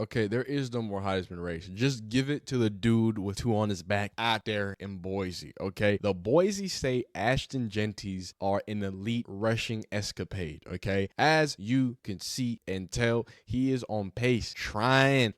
Okay, there is no more Heisman race. Just give it to the dude with two on his back out there in Boise, okay? The Boise State Ashton Jeantys are an elite rushing escapade, okay? As you can see and tell, he is on pace, trying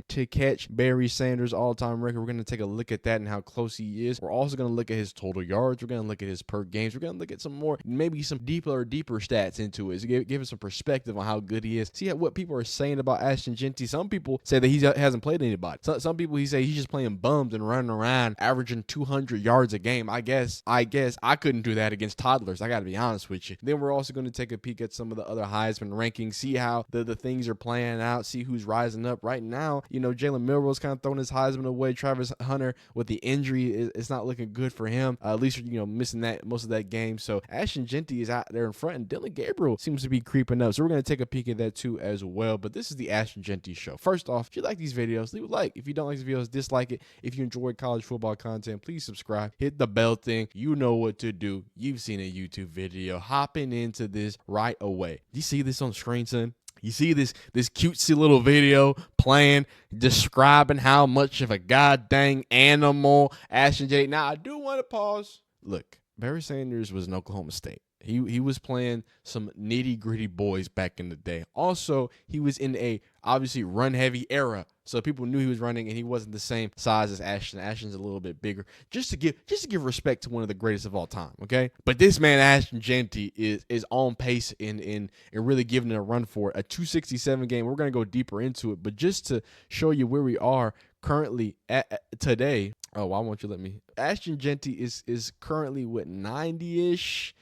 to catch Barry Sanders' all-time record. We're going to take a look at that and how close he is. We're also going to look at his total yards. We're going to look at his per games. We're going to look at some more, maybe some deeper stats into it. So give us some perspective on how good he is. See what people are saying about Ashton Jeanty. Some people say that he hasn't played anybody. Some people he say he's just playing bums and running around, averaging 200 yards a game. I guess I couldn't do that against toddlers. I got to be honest with you. Then we're also going to take a peek at some of the other Heisman rankings, see how the things are playing out, see who's rising up. Right now, Jalen Milroe's kind of throwing his Heisman away. Travis Hunter with the injury, it's not looking good for him. At least missing that most of that game. So Ashton Jeanty is out there in front, and Dylan Gabriel seems to be creeping up. So we're going to take a peek at that too as well. But this is the Ashton Jeanty show. First off, if you like these videos, leave a like. If you don't like these videos, dislike it. If you enjoy college football content, please subscribe. Hit the bell thing. You know what to do. You've seen a YouTube video. Hopping into this right away. Do you see this on screen, son? You see this cutesy little video playing, describing how much of a goddamn animal Ashton Jeanty. Now, I do want to pause. Look, Barry Sanders was in Oklahoma State. He was playing some nitty-gritty boys back in the day. Also, he was in a obviously run-heavy era, so people knew he was running, and he wasn't the same size as Ashton. Ashton's a little bit bigger, just to give respect to one of the greatest of all time. Okay, but this man Ashton Jeanty is on pace and really giving it a run for it. A 267 game. We're gonna go deeper into it, but just to show you where we are currently at today. Oh, why won't you let me? Ashton Jeanty is currently with 90-ish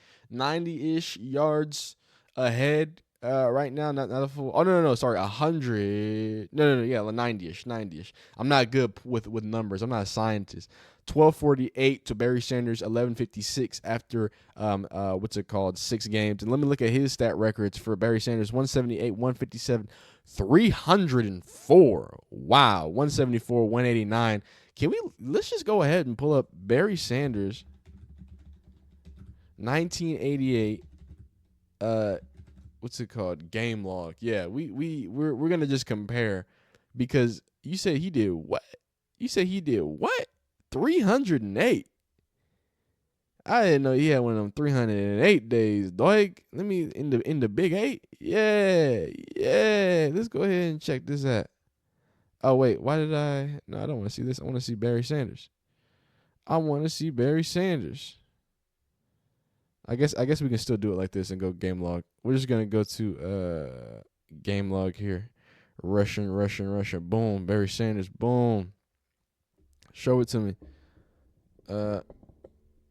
yards ahead right now. Not a full. Oh no, sorry, 100. No, yeah, 90-ish. I'm not good with numbers. I'm not a scientist. 1248 to Barry Sanders, 1156 after what's it called, 6 games. And let me look at his stat records for Barry Sanders: 178, 157, 304. Wow, 174, 189. Let's just go ahead and pull up Barry Sanders 1988 what's it called, game log. Yeah, we're gonna just compare, because you said he did what? 308. I didn't know he had one of them 308 days, dog. Let me in the big 8. Yeah. Let's go ahead and check this out. Oh wait, why did I? No, I don't want to see this. I want to see Barry Sanders. I guess we can still do it like this and go game log. We're just gonna go to game log here. Russian. Boom. Barry Sanders. Boom. Show it to me.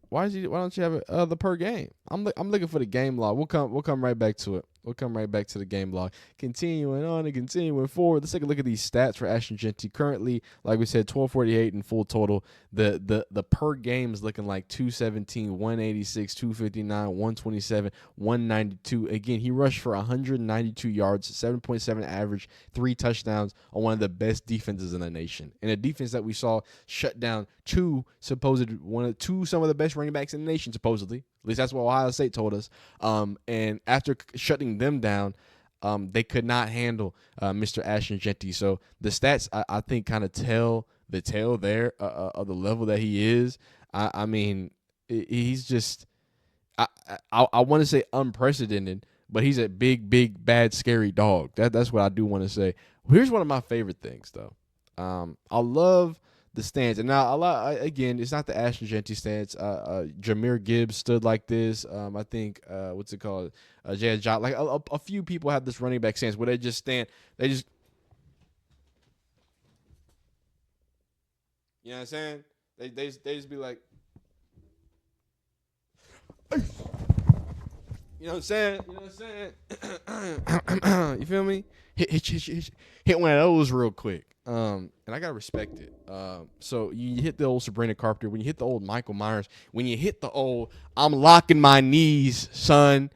Why don't you have it the per game? I'm looking for the game log. We'll come right back to it. We'll come right back to the game log. Continuing on and continuing forward. Let's take a look at these stats for Ashton Jeanty. Currently, like we said, 1248 in full total. The per game is looking like 217, 186, 259, 127, 192. Again, he rushed for 192 yards, 7.7 average, 3 touchdowns on one of the best defenses in the nation. And a defense that we saw shut down some of the best running backs in the nation, supposedly. At least that's what Ohio State told us. And after shutting them down, they could not handle Mr. Ashton Jeanty. So the stats, I think, kind of tell the tale there of the level that he is. I mean, he's just, I want to say unprecedented, but he's a big, bad, scary dog. That's what I do want to say. Here's one of my favorite things, though. I love the stance. And now, again, it's not the Ashton Jeanty stance. Jahmyr Gibbs stood like this. I think, what's it called? Jay Ajay. Like a few people have this running back stance where they just stand. They just, you know what I'm saying? They just be like, you know what I'm saying? You feel me? Hit one of those real quick. And I gotta respect it. So you hit the old Sabrina Carpenter, when you hit the old Michael Myers, when you hit the old I'm locking my knees, son.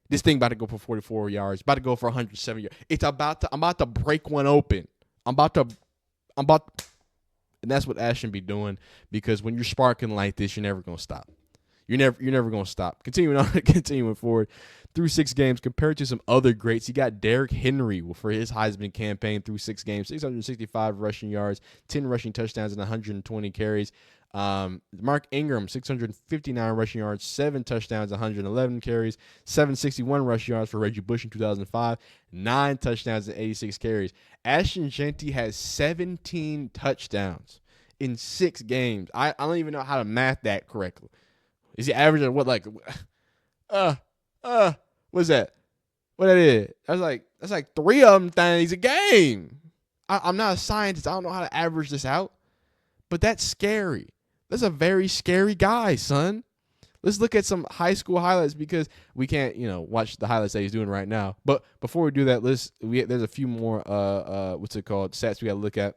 This thing about to go for 44 yards, about to go for 170 yards. I'm about to break one open. And that's what Ashton be doing, because when you're sparking like this, you're never gonna stop. You're never gonna stop. Continuing on, continuing forward through 6 games compared to some other greats. You got Derrick Henry for his Heisman campaign through 6 games, 665 rushing yards, 10 rushing touchdowns, and 120 carries. Mark Ingram, 659 rushing yards, 7 touchdowns, 111 carries, 761 rushing yards for Reggie Bush in 2005, 9 touchdowns and 86 carries. Ashton Jeanty has 17 touchdowns in 6 games. I don't even know how to math that correctly. Is he averaging what, like, what's that? What that is? That's like 3 of them things a game. I'm not a scientist. I don't know how to average this out, but that's scary. That's a very scary guy, son. Let's look at some high school highlights because we can't, watch the highlights that he's doing right now. But before we do that, there's a few more stats we got to look at.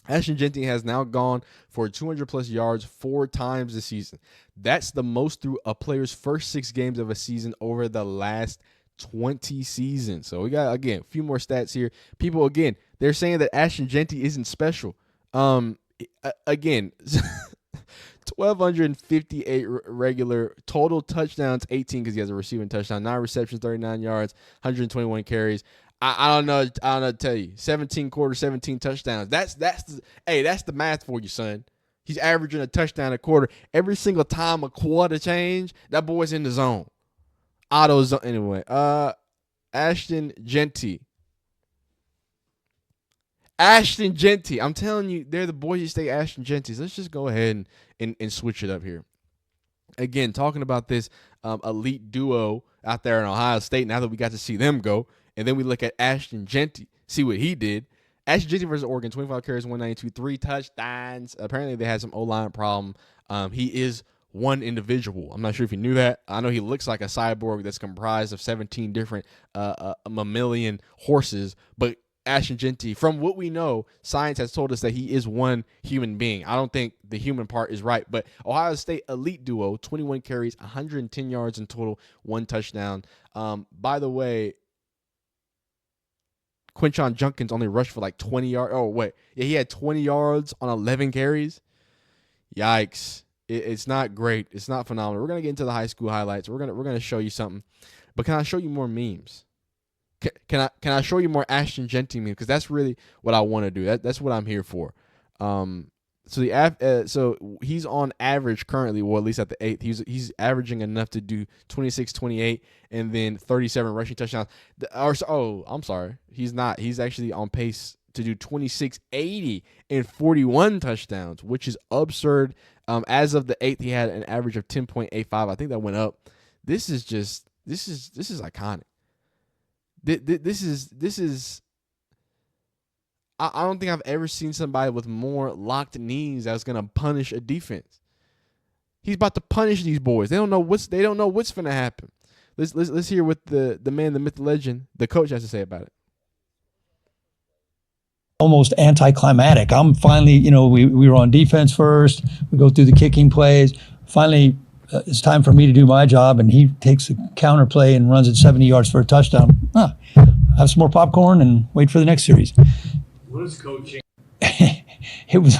Ashton Jeanty has now gone for 200-plus yards 4 times this season. That's the most through a player's first 6 games of a season over the last 20 seasons. So we got, again, a few more stats here. People, again, they're saying that Ashton Jeanty isn't special. Again, 1,258 regular total touchdowns, 18 because he has a receiving touchdown, 9 receptions, 39 yards, 121 carries. I don't know to tell you. 17 quarters, 17 touchdowns. That's the math for you, son. He's averaging a touchdown a quarter. Every single time a quarter change, that boy's in the zone. Auto zone. Anyway, Ashton Jeanty. Ashton Jeanty. I'm telling you, they're the Boise State Ashton Jeantys. Let's just go ahead and switch it up here. Again, talking about this elite duo out there in Ohio State, now that we got to see them go. And then we look at Ashton Jeanty, see what he did. Ashton Jeanty versus Oregon, 25 carries, 192, 3 touchdowns. Apparently, they had some O-line problem. He is one individual. I'm not sure if you knew that. I know he looks like a cyborg that's comprised of 17 different mammalian horses. But Ashton Jeanty, from what we know, science has told us that he is one human being. I don't think the human part is right. But Ohio State elite duo, 21 carries, 110 yards in total, 1 touchdown. By the way, Quinshon Judkins only rushed for like 20 yards. Oh, wait. Yeah, he had 20 yards on 11 carries. Yikes. It's not great. It's not phenomenal. We're going to get into the high school highlights. We're gonna show you something. But can I show you more memes? Can I show you more Ashton Jeanty memes? Because that's really what I want to do. That's what I'm here for. So he's on average currently, well, at least at the 8th, he's averaging enough to do 26, 28, and then 37 rushing touchdowns. I'm sorry, he's not. He's actually on pace to do 26, 80, and 41 touchdowns, which is absurd. As of the 8th, he had an average of 10.85. I think that went up. This is iconic. This is. I don't think I've ever seen somebody with more locked knees that's gonna punish a defense. He's about to punish these boys. They don't know what's gonna happen. Let's hear what the man, the myth, the legend, the coach has to say about it. Almost anticlimactic. I'm finally, we were on defense first. We go through the kicking plays. Finally, it's time for me to do my job, and he takes a counter play and runs it 70 yards for a touchdown. Have some more popcorn and wait for the next series. What is coaching? It was.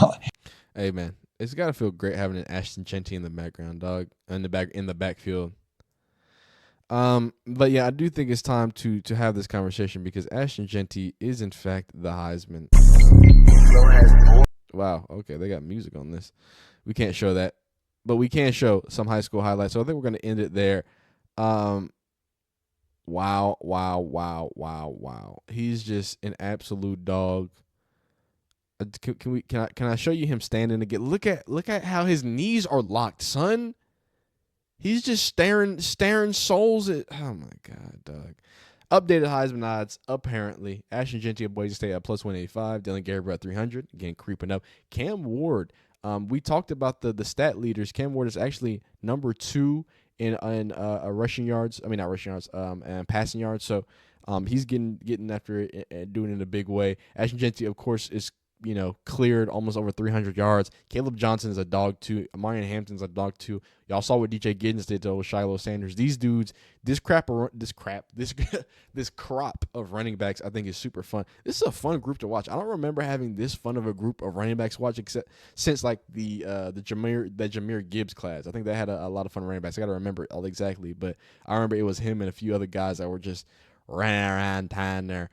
Hey man, it's gotta feel great having an Ashton Jeanty in the background, dog, in the backfield. But yeah, I do think it's time to have this conversation because Ashton Jeanty is in fact the Heisman. Wow. Okay, they got music on this. We can't show that, but we can show some high school highlights. So I think we're gonna end it there. Wow. He's just an absolute dog. Can I show you him standing again? Look at how his knees are locked, son. He's just staring souls at. Oh my god, dog. Updated Heisman odds, apparently. Ashton Jeanty of Boise State at +185. Dylan Gabriel at 300. Again, creeping up. Cam Ward. We talked about the stat leaders. Cam Ward is actually number 2 in rushing yards. I mean, not rushing yards, and passing yards. So he's getting after it and doing it in a big way. Ashton Jeanty, of course, is cleared almost over 300 yards. Caleb Johnson is a dog too. Marion Hampton's a dog too. Y'all saw what DJ Giddens did to Shiloh Sanders. These dudes, this crop of running backs, I think is super fun. This is a fun group to watch. I don't remember having this fun of a group of running backs to watch since like the Jahmyr Gibbs class. I think they had a lot of fun running backs. I got to remember it all exactly, but I remember it was him and a few other guys that were just running around town there.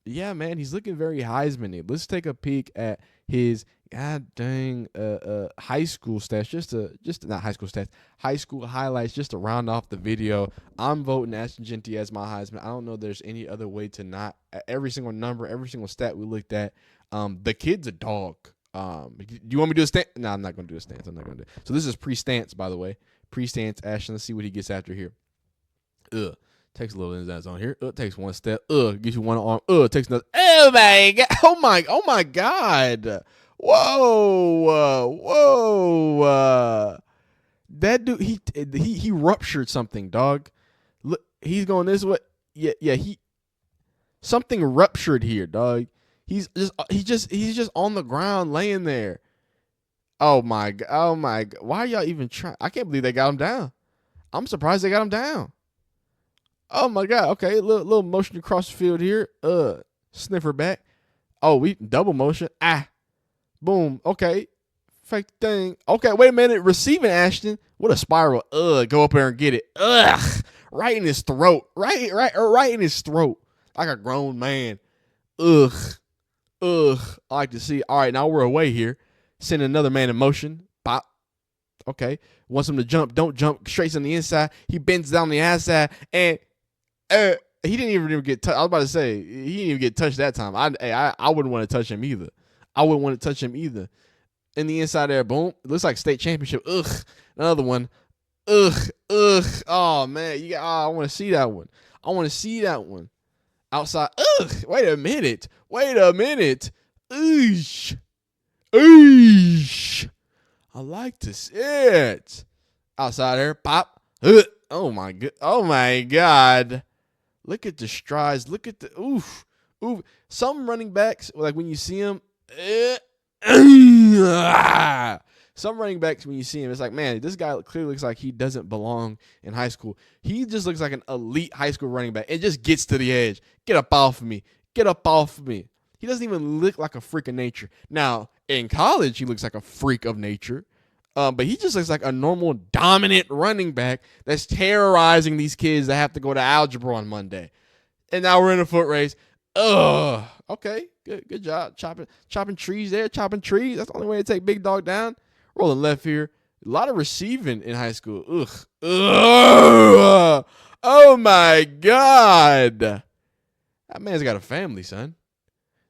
Yeah, man, he's looking very Heisman-y. Let's take a peek at his high school stats, not high school stats, high school highlights, just to round off the video. I'm voting Ashton Jeanty as my Heisman. I don't know there's any other way to not. Every single number, every single stat we looked at, the kid's a dog. Do you want me to do a stance? No, I'm not going to do a stance. I'm not going to do it. So this is pre-stance, by the way. Pre-stance, Ashton. Let's see what he gets after here. Takes a little inside zone here. Takes one step. Gets you one arm. Takes another. Oh my god. Oh my god. Whoa. That dude, he ruptured something, dog. Look, he's going this way. Yeah. Something ruptured here, dog. He's just on the ground laying there. Oh my god. Why are y'all even trying? I can't believe they got him down. I'm surprised they got him down. Oh my god. Okay, little motion across the field here. Sniffer back. Oh, we double motion. Boom. Okay. Fake thing. Okay, wait a minute. Receiving Ashton. What a spiral. Go up there and get it. Right in his throat. Right in his throat. Like a grown man. I like to see. All right, now we're away here. Send another man in motion. Pop. Okay. Wants him to jump. Don't jump. Straight on the inside. He bends down the outside and he didn't even get touched. I was about to say he didn't even get touched that time. I wouldn't want to touch him either. In the inside there, boom. It looks like state championship. Another one. Oh man, I want to see that one. Outside. Wait a minute. I like to see it. Outside there, pop. Oh my god. Look at the strides. Look at the oof. Some running backs, like when you see them, some running backs when you see him, it's like, man, this guy clearly looks like he doesn't belong in high school. He just looks like an elite high school running back. It just gets to the edge. Get up off of me. He doesn't even look like a freak of nature. Now, in college, he looks like a freak of nature. But he just looks like a normal dominant running back that's terrorizing these kids that have to go to algebra on Monday. And now we're in a foot race. Okay, good job. Chopping trees there, That's the only way to take big dog down. Rolling left here. A lot of receiving in high school. Oh my god. That man's got a family, son.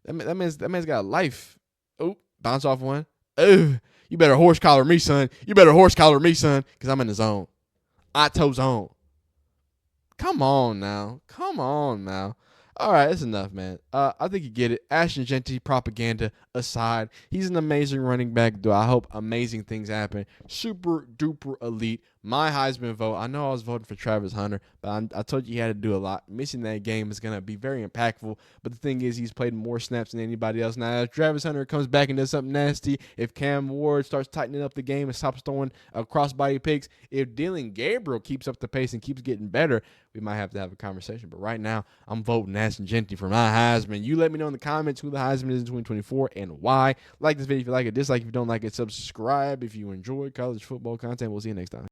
That man's got a life. Bounce off one. You better horse collar me, son. Because I'm in the zone. Otto zone. Come on now. All right, that's enough, man. I think you get it. Ashton Jeanty propaganda aside, he's an amazing running back. I hope amazing things happen. Super duper elite. My Heisman vote. I know I was voting for Travis Hunter, but I told you he had to do a lot. Missing that game is going to be very impactful. But the thing is, he's played more snaps than anybody else. Now, if Travis Hunter comes back and does something nasty, if Cam Ward starts tightening up the game and stops throwing crossbody picks, if Dylan Gabriel keeps up the pace and keeps getting better, we might have to have a conversation. But right now, I'm voting Ashton Jeanty for my Heisman. You let me know in the comments who the Heisman is in 2024 and why. Like this video if you like it, dislike if you don't like it, subscribe if you enjoy college football content. We'll see you next time.